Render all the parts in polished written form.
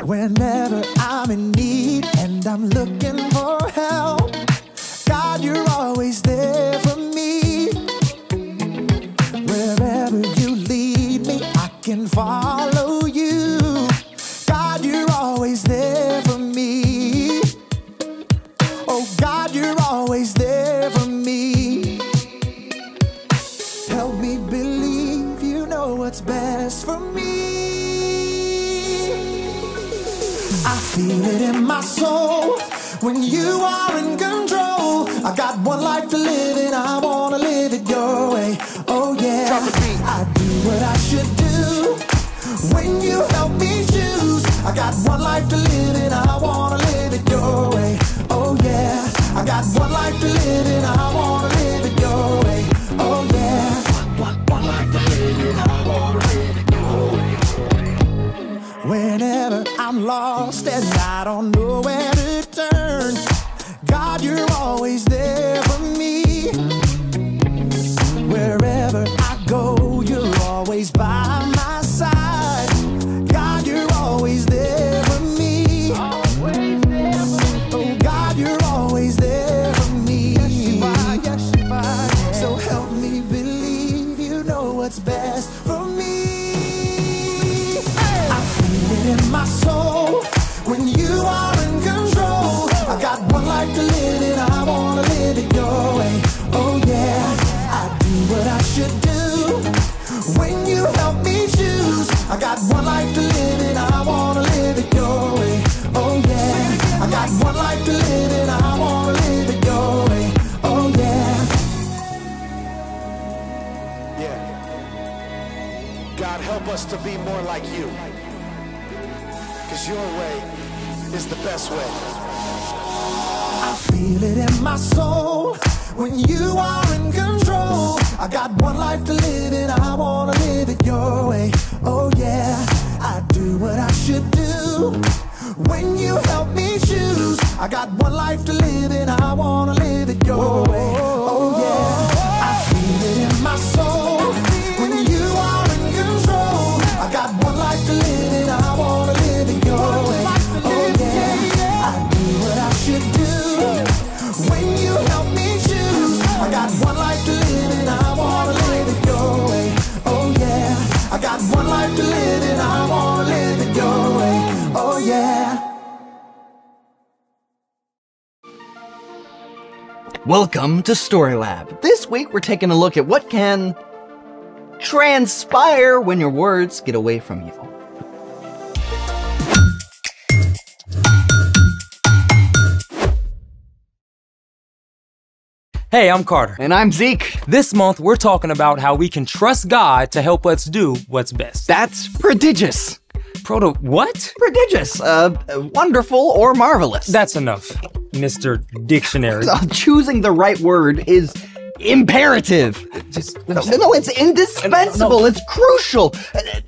Whenever I'm in need and I'm looking for help, God, you're always there for me. Wherever you lead me, I can follow you. God, you're always there for me. Oh, God, you're always there for me. Help me believe you know what's best for me. I feel it in my soul when you are in control. I got one life to live and I wanna live it your way. Oh yeah, I do what I should do when you help me choose. I got one life to live and I wanna live it your way. Oh yeah, I got one life to live and I wanna live it your way. Oh yeah, one life to live and I wanna live it your way. Whenever I'm lost and I don't know where to turn, God, you're always there for me. Wherever I go, you're always by my side. God, you're always there for me. Oh, God, you're always there for me. So help me believe you know what's best for me. I feel it in my soul when you are in control. I got one life to live and I wanna live it your way. Oh yeah, I do what I should do when you help me choose. I got one life to live and I wanna live it your way. Oh yeah, I got one life to live and I wanna live it your way. Oh yeah. Yeah. God, help us to be more like you. 'Cause your way is the best way. I feel it in my soul when you are in control. I got one life to live and I wanna live it your way. Oh yeah, I do what I should do when you help me choose. I got one life to live and I wanna live it your way. Oh yeah, I feel it in my soul when you are in control. I got one life to live and I wanna live it your way. Oh yeah, I do what I should do when you help me choose. I got one life to live and I wanna live it your way. Oh yeah, I got one life to live and I wanna live it your way. Oh yeah. Welcome to Story Lab. This week we're taking a look at what can transpire when your words get away from you. Hey, I'm Carter. And I'm Zeke. This month, we're talking about how we can trust God to help us do what's best. That's prodigious. What? Prodigious. Wonderful or marvelous. That's enough, Mr. Dictionary. Choosing the right word is imperative. No, it's indispensable. No. It's crucial.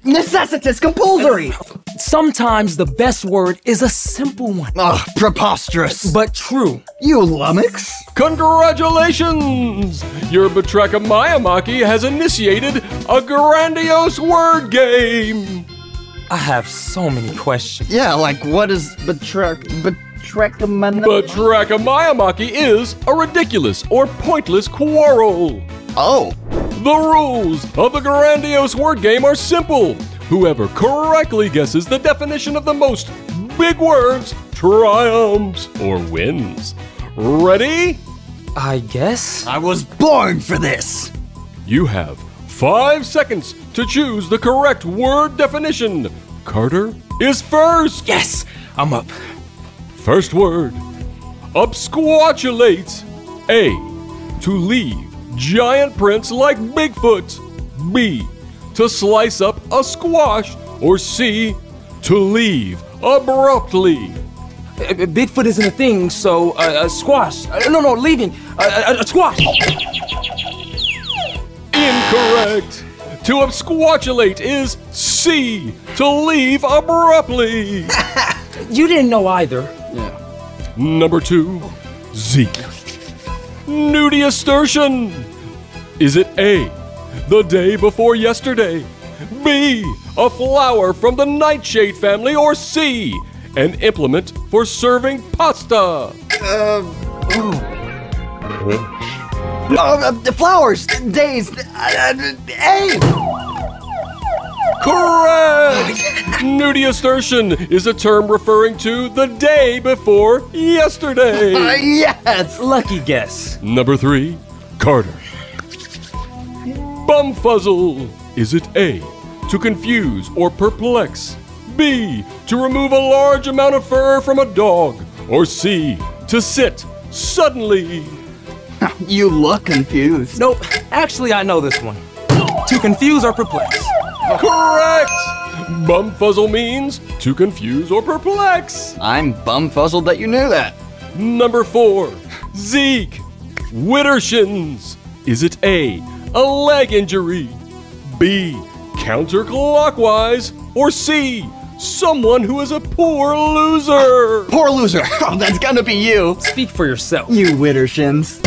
Necessitous, compulsory. Sometimes the best word is a simple one. Ugh, preposterous. But true. You lummox. Congratulations! Your Batreka Miyamaki has initiated a grandiose word game! I have so many questions. Yeah, like what is Batreka Miyamaki is a ridiculous or pointless quarrel. Oh. The rules of the grandiose word game are simple. Whoever correctly guesses the definition of the most big words triumphs or wins. Ready? I guess. I was born for this. You have 5 seconds to choose the correct word definition. Carter is first. Yes, I'm up. First word. Absquatulate. A. To leave giant prints like Bigfoot. B. To slice up a squash. Or C. To leave abruptly. Bigfoot isn't a thing, so squash. No, leaving. A squash. Incorrect. To absquatulate is C. To leave abruptly. You didn't know either. Yeah. Number 2. Zeke. Nudie assertion. Is it A. The day before yesterday? B, a flower from the nightshade family, or C, an implement for serving pasta? The flowers, days, A. Correct! Nudistortion is a term referring to the day before yesterday. Yes. Lucky guess. Number 3, Carter. Bumfuzzle. Is it A, to confuse or perplex? B, to remove a large amount of fur from a dog? Or C, to sit suddenly? You look confused. Nope, actually I know this one. To confuse or perplex. Correct! Bumfuzzle means to confuse or perplex. I'm bumfuzzled that you knew that. Number 4, Zeke. Widdershins. Is it A, a leg injury? B, counterclockwise? Or C, someone who is a poor loser? Poor loser. Oh, that's gonna be you. Speak for yourself. You Widdershins.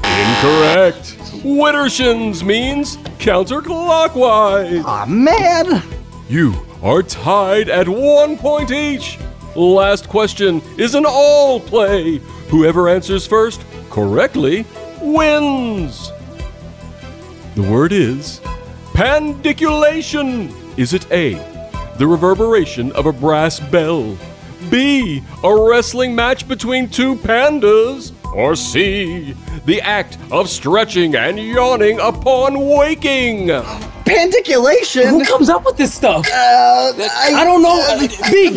Incorrect. Widdershins means counterclockwise. Aw, man. You are tied at 1 point each. Last question is an all play. Whoever answers first correctly wins. The word is pandiculation. Is it A, the reverberation of a brass bell? B, a wrestling match between two pandas? Or C, the act of stretching and yawning upon waking? Pandiculation. Who comes up with this stuff? I don't know. B.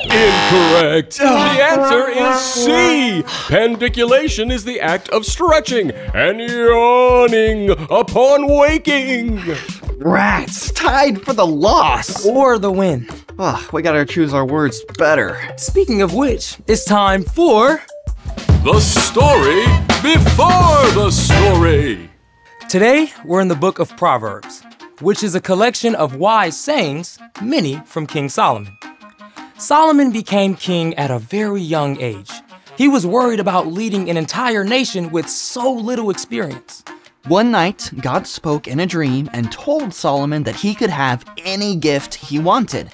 Incorrect. The answer is C. Pandiculation is the act of stretching and yawning upon waking. Rats, tied for the loss. Or the win. Ugh, we gotta choose our words better. Speaking of which, it's time for The story before the story. Today, we're in the book of Proverbs, which is a collection of wise sayings, many from King Solomon. Solomon became king at a very young age. He was worried about leading an entire nation with so little experience. One night, God spoke in a dream and told Solomon that he could have any gift he wanted.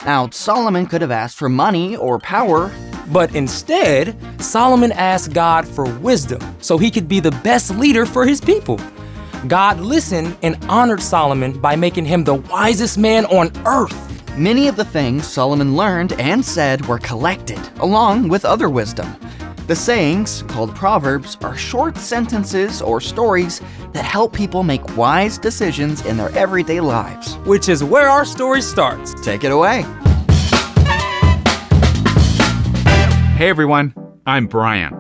Now, Solomon could have asked for money or power, But instead, Solomon asked God for wisdom so he could be the best leader for his people. God listened and honored Solomon by making him the wisest man on earth. Many of the things Solomon learned and said were collected, along with other wisdom. The sayings, called Proverbs, are short sentences or stories that help people make wise decisions in their everyday lives. Which is where our story starts. Take it away. Hey everyone, I'm Brian.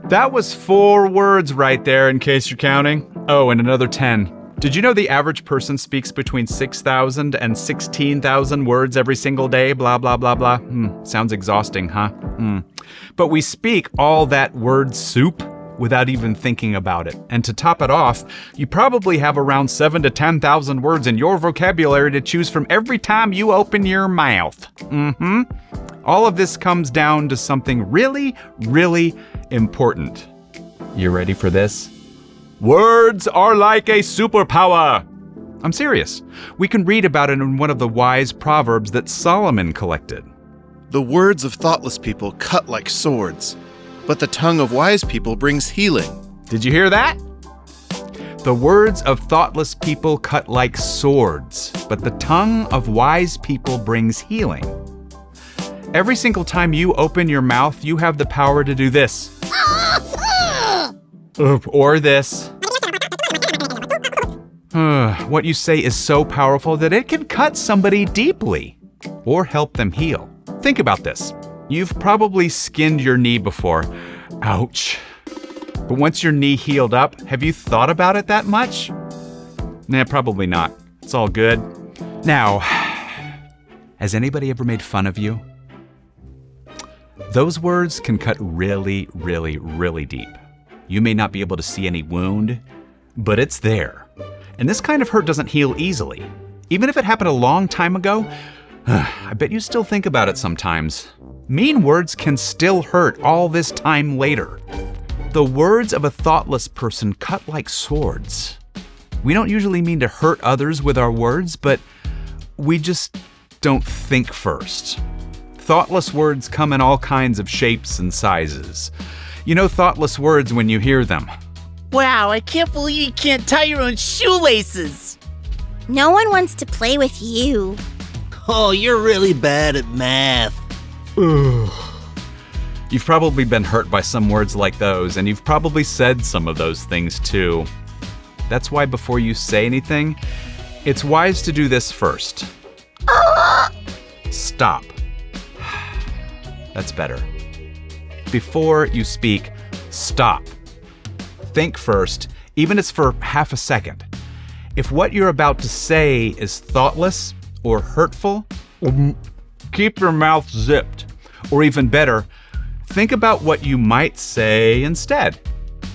That was 4 words right there in case you're counting. Oh, and another 10. Did you know the average person speaks between 6,000 and 16,000 words every single day? Blah, blah, blah, blah. Sounds exhausting, huh? But we speak all that word soup without even thinking about it. And to top it off, you probably have around 7,000 to 10,000 words in your vocabulary to choose from every time you open your mouth. All of this comes down to something really, really important. You ready for this? Words are like a superpower. I'm serious. We can read about it in one of the wise proverbs that Solomon collected. The words of thoughtless people cut like swords, but the tongue of wise people brings healing. Did you hear that? The words of thoughtless people cut like swords, but the tongue of wise people brings healing. Every single time you open your mouth, you have the power to do this. Or this. What you say is so powerful that it can cut somebody deeply or help them heal. Think about this. You've probably skinned your knee before. Ouch. But once your knee healed up, have you thought about it that much? Nah, probably not. It's all good. Now, has anybody ever made fun of you? Those words can cut really, really, really deep. You may not be able to see any wound, but it's there. And this kind of hurt doesn't heal easily. Even if it happened a long time ago, I bet you still think about it sometimes. Mean words can still hurt all this time later. The words of a thoughtless person cut like swords, We don't usually mean to hurt others with our words, but we just don't think first. Thoughtless words come in all kinds of shapes and sizes. You know thoughtless words when you hear them. Wow, I can't believe you can't tie your own shoelaces. No one wants to play with you. Oh, you're really bad at math. You've probably been hurt by some words like those, and you've probably said some of those things too. That's why before you say anything, it's wise to do this first. Stop. That's better. Before you speak, stop. Think first, even if it's for half a second. If what you're about to say is thoughtless or hurtful, keep your mouth zipped. Or even better, think about what you might say instead.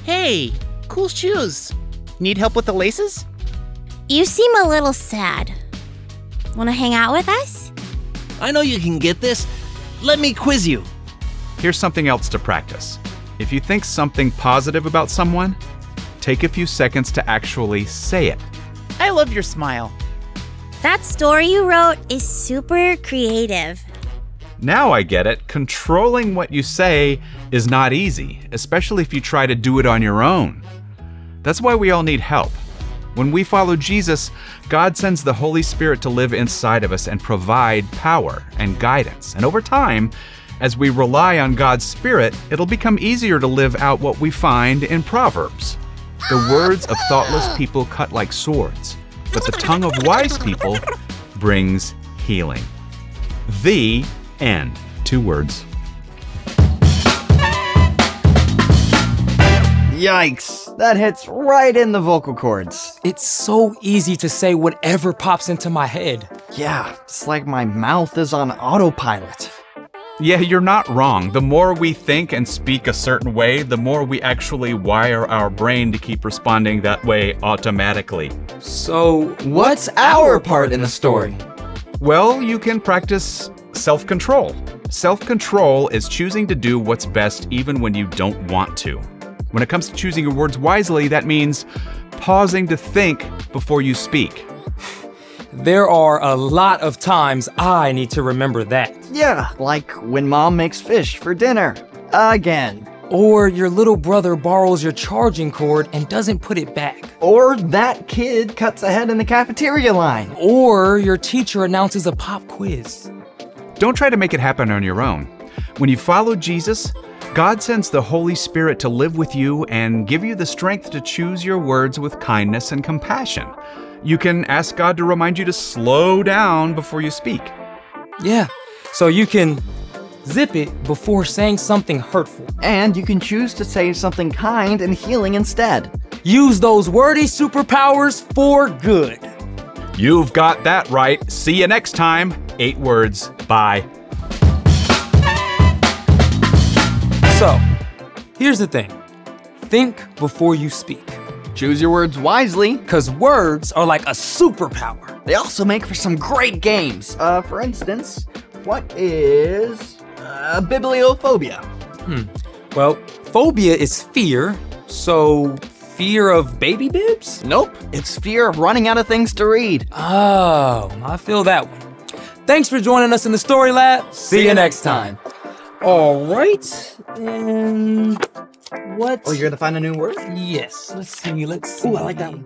Hey, cool shoes. Need help with the laces? You seem a little sad. Want to hang out with us? I know you can get this. Let me quiz you. Here's something else to practice. If you think something positive about someone, take a few seconds to actually say it. I love your smile. That story you wrote is super creative. Now I get it. Controlling what you say is not easy, especially if you try to do it on your own. That's why we all need help. When we follow Jesus, God sends the Holy Spirit to live inside of us and provide power and guidance. And over time, as we rely on God's Spirit, it'll become easier to live out what we find in Proverbs. The words of thoughtless people cut like swords, but the tongue of wise people brings healing. The end. 2 words. Yikes, that hits right in the vocal cords. It's so easy to say whatever pops into my head. Yeah, it's like my mouth is on autopilot. Yeah, you're not wrong. The more we think and speak a certain way, the more we actually wire our brain to keep responding that way automatically. So, What's our part in the story? Well, you can practice self-control. Self-control is choosing to do what's best even when you don't want to. When it comes to choosing your words wisely, that means pausing to think before you speak. there are a lot of times I need to remember that. Yeah, like when Mom makes fish for dinner. Again. Or your little brother borrows your charging cord and doesn't put it back. Or that kid cuts ahead in the cafeteria line. Or your teacher announces a pop quiz. Don't try to make it happen on your own. When you follow Jesus, God sends the Holy Spirit to live with you and give you the strength to choose your words with kindness and compassion. You can ask God to remind you to slow down before you speak. Yeah, so you can zip it before saying something hurtful. And you can choose to say something kind and healing instead. Use those wordy superpowers for good. You've got that right. See you next time. 8 words. Bye. So, here's the thing. Think before you speak. Choose your words wisely. 'Cause words are like a superpower. They also make for some great games. For instance, what is bibliophobia? Well, phobia is fear, so fear of baby bibs? Nope, it's fear of running out of things to read. Oh, I feel that one. Thanks for joining us in the Story Lab. See you next time. All right, and what? Oh, you're gonna find a new word? Yes, let's see. Ooh, I like that one.